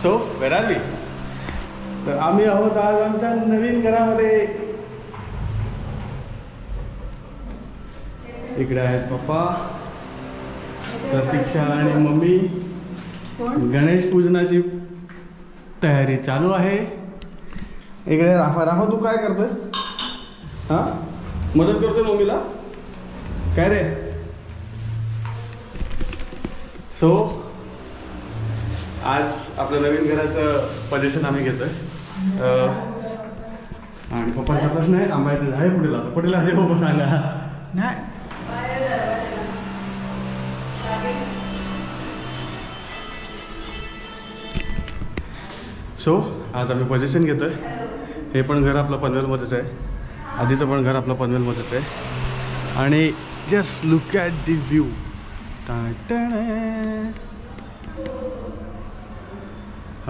So where R we? तर आम्ही आहोत आज आमच्या नवीन घरामध्ये. इकडे आहेत पप्पा, प्रतीक्षा आणि मम्मी. गणेश पूजनाची तयारी चालू आहे. इकडे राफा. राफा तू काय करतोय? हा, मदत करतोय मम्मीला काय रे? सो आज आपलं नवीन घराचं पोझिशन आम्ही घेतोय. आणि पप्पांचा प्रश्न आहे, आंब्याचे झाडे कुठे लावतो? कुठे लावते पप्पा सांगा. नाही सो आज आम्ही पोझिशन घेतोय. हे पण घर आपलं पनवेलमध्येच आहे. आधीचं पण घर आपलं पनवेलमध्येच आहे. आणि just look at the view. हा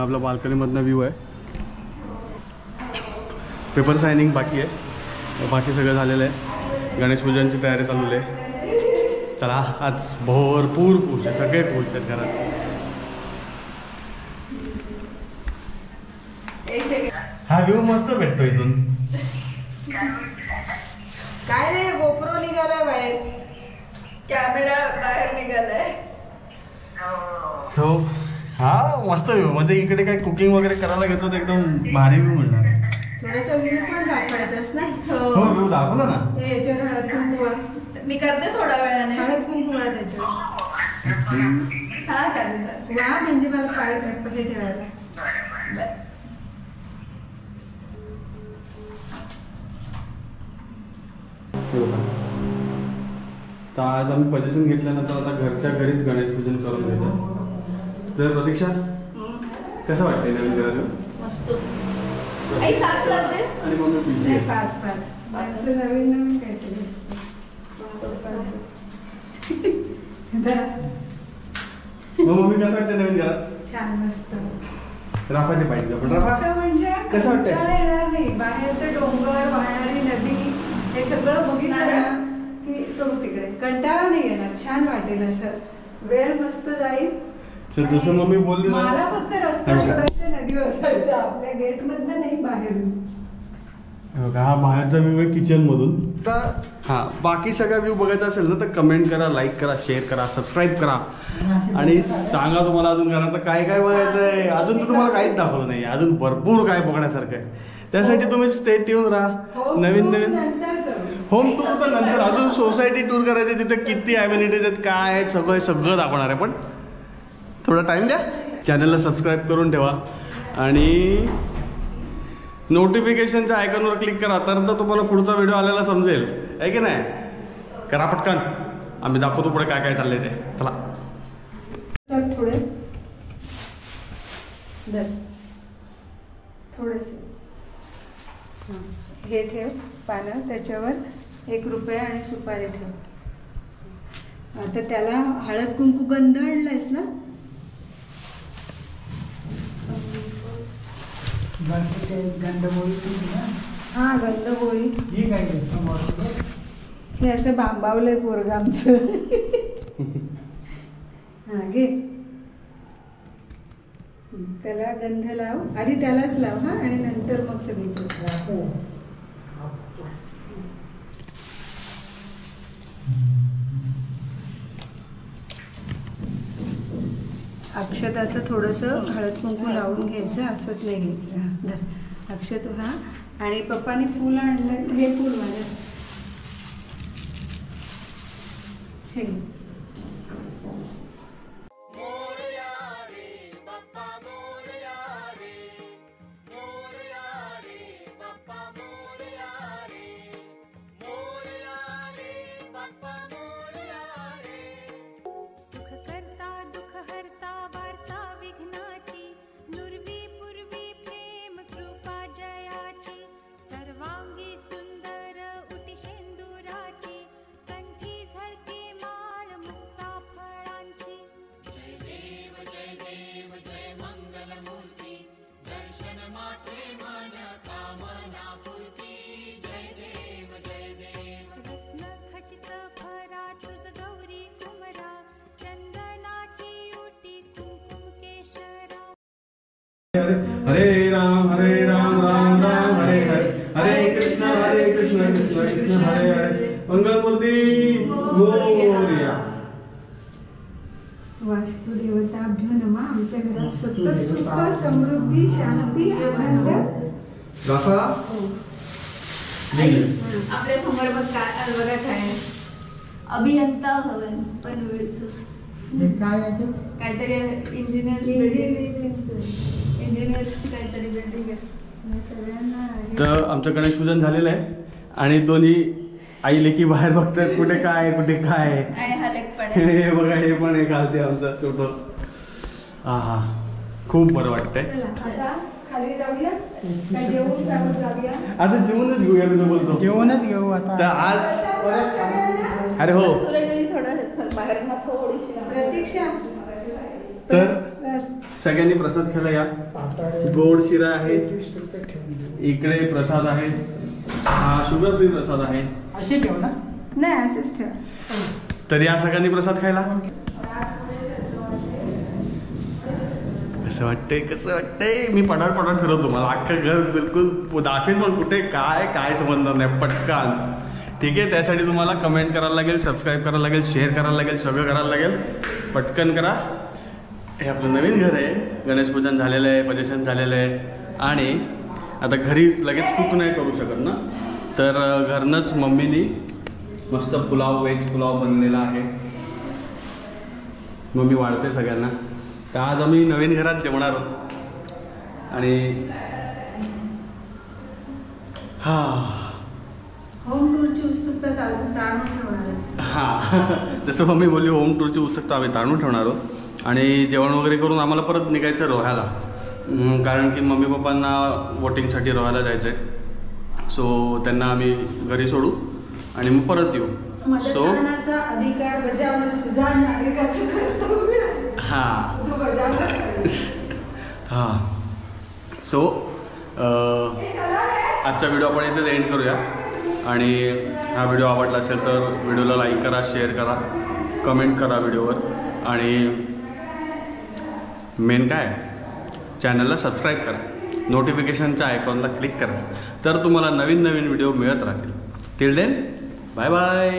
आपला बाल्कनीमधनं व्ह्यू आहे. पेपर सायनिंग बाकी आहे, बाकी सगळं झालेलं आहे. गणेश पूजनची तयारी चालू आहे. चला आज भरपूर खुश आहे, सगळे खुश आहेत घरात. हा व्ह्यू मस्त भेटतो इथून. काय रे, गोप्रो निघालाय बाहेर, कॅमेरा बाहेर निघालाय. सो हा मस्त व्ह्यू. म्हणजे इकडे काय कुकिंग वगैरे करायला घेतो तर एकदम भारी व्ह्यू मिळणार. थोडासा व्ह्यू पण दाखवायचाच ना. हो व्ह्यू दाखवला ना. हे याच्यावर हळद कुंकू मी करते थोड्या वेळाने. हळद कुंकू त्याच्यावर. हा चालेल चालेल. वा म्हणजे मला काळ हे ठेवायला. तर आज आम्ही पोझिशन घेतल्यानंतर आता घरच्या घरीच गणेश पूजन करून घ्यायचं. तर प्रतीक्षा कसं वाटतंय नवीन घरात? मस्त. आणि मम्मी पिझ्झा. पाच नवीन नवीन काहीतरी असतं. मम्मी कसं वाटतं नवीन घरात? छान मस्त. राफाचे पाहिजे पण राफा म्हणजे कसं वाटतंय? येणार नाही. बाहेरचं डोंगर, वाहणारी नदी हे सगळं बघितलं ना की तो तिकडे कंटाळा नाही येणार. छान वाटेल. असं वेळ मस्त जाईल. जसं मम्मी बोलली ना, मला फक्त रस्ता शोधायचा, नदीवर जायचं. आपल्या गेट मधनं नाही, बाहेरून. हा बाहेरचा व्ह्यू आहे किचन मधून. तर हा बाकी सगळा व्ह्यू बघायचा असेल ना तर कमेंट करा, लाईक करा, शेअर करा, सबस्क्राईब करा. आणि सांगा तुम्हाला अजून घरात काय काय बघायचं आहे. अजून तर तुम्हाला काहीच दाखवलं नाही, अजून भरपूर काय बघण्यासारखं आहे. त्यासाठी तुम्ही स्टे ट्यून राहा. नवीन नवीन होम टूर तर नंतर. अजून सोसायटी टूर करायची, तिथे किती ॲम्युनिटीज आहेत, काय आहेत, सगळं दाखवणार आहे. पण थोडा टाईम द्या. चॅनलला सबस्क्राईब करून ठेवा आणि नोटिफिकेशनच्या आयकॉनवर क्लिक करा, तर तुम्हाला पुढचा व्हिडिओ आलेला समजेल. आहे की नाही? करा पटकन. आम्ही दाखवतो पुढे काय काय चाललंय ते. चला. थोडे थोडेसे हे ठेव पानं, त्याच्यावर 1 रुपया आणि सुपारी ठेव. आता त्याला हळद कुंकू गंध आणलायस ना? हा गंधगोळी. हे असं बांबावलंय पोरग आमचं. हा घे. त्याला गंध लाव. आधी त्यालाच लाव. हा, आणि नंतर मग सगळी. अक्षत असं थोडंसं हळद कुंकू लावून घ्यायचं. असंच नाही घ्यायचं. हा धर अक्षत. हा, आणि पप्पाने फूल आणलं. हे फूल माझ्या हे घे. सर्वांगी सुंदर उटी शेंदुराची, कंठी झळके माळ हरे राम राम राम हरे हरे, हरे कृष्ण कृष्ण कृष्ण हरे हरे, मंगलमूर्ती मोरया. वास्तुदेवताभ्यो नमः. आमच्या घरात सतत सुख समृद्धी शांती आनंद. आपल्या समोर बघा काय अभियंता भवन पनवेलचं काहीतरी इंजिनियर काहीतरी बिल्डिंग आहे सगळ्यांना. तर आमचं गणेश पूजन झालेलं आहे आणि दोन्ही आई लेकी बाहेर बघतात कुठे काय कुठे काय. आणि हा लेक पण हे बघा हे पण आहे घालते आमचं छोटं. हा खूप बरं वाटतंय. खाली जाऊया काय जेवून जाऊया. आता जेवणच घेऊया मी बोलतो. जेवणच घेऊ आता. तर आज अरे हो थोडं बाहेर प्रतीक्षा. तर सगळ्यांनी प्रसाद खायला या. गोड शिरा आहे, इकडे प्रसाद आहे, हा शुगर फ्री प्रसाद आहे. असे ठेव ना. नाही असेच ठेवा. तर या सगळ्यांनी प्रसाद खायला. कसं वाटतंय मी पटाट फिरवतो. मला अख्खं घर बिलकुल दाखवेन पण कुठे काय काय समजणार नाही पटकन. ठीक आहे, त्यासाठी तुम्हाला कमेंट करायला लागेल, सबस्क्राईब करायला लागेल, शेअर करायला लागेल, सगळं करायला लागेल. पटकन करा. हे आपलं नवीन घर आहे. गणेश पूजन झालेलं आहे, प्रदर्शन झालेलं आहे आणि आता घरी लगेच कुक नाही करू शकत ना. तर घरनंच मम्मीनी मस्त पुलाव व्हेज पुलाव बनलेला आहे. मम्मी वाढते सगळ्यांना. तर आज आम्ही नवीन घरात जेवणार आहोत आणि होम टूरची उत्सुकता अजून ताणून ठेवणार आहे. हां जसं मम्मी बोलली होम टूरची उत्सुकता आम्ही ताणून ठेवणार आहोत. आणि जेवण वगैरे करून आम्हाला परत निघायचं रोह्याला, कारण की मम्मी पप्पांना वोटिंगसाठी रोह्याला जायचं आहे. सो त्यांना आम्ही घरी सोडू आणि मग परत येऊ. सो अधिकार बजावणं सुजाण नागरिकाचं कर्तव्य. हां सो आजचा व्हिडिओ आपण इथेच एंड करूया. आणि हा व्हिडिओ आवडला असेल तर व्हिडिओला लाईक करा, शेअर करा, कमेंट करा व्हिडिओवर आणि मेन काय चॅनलला सबस्क्राईब करा, नोटिफिकेशनच्या आयकॉनला क्लिक करा, तर तुम्हाला नवीन नवीन व्हिडिओ मिळत राहतील. Till then bye bye.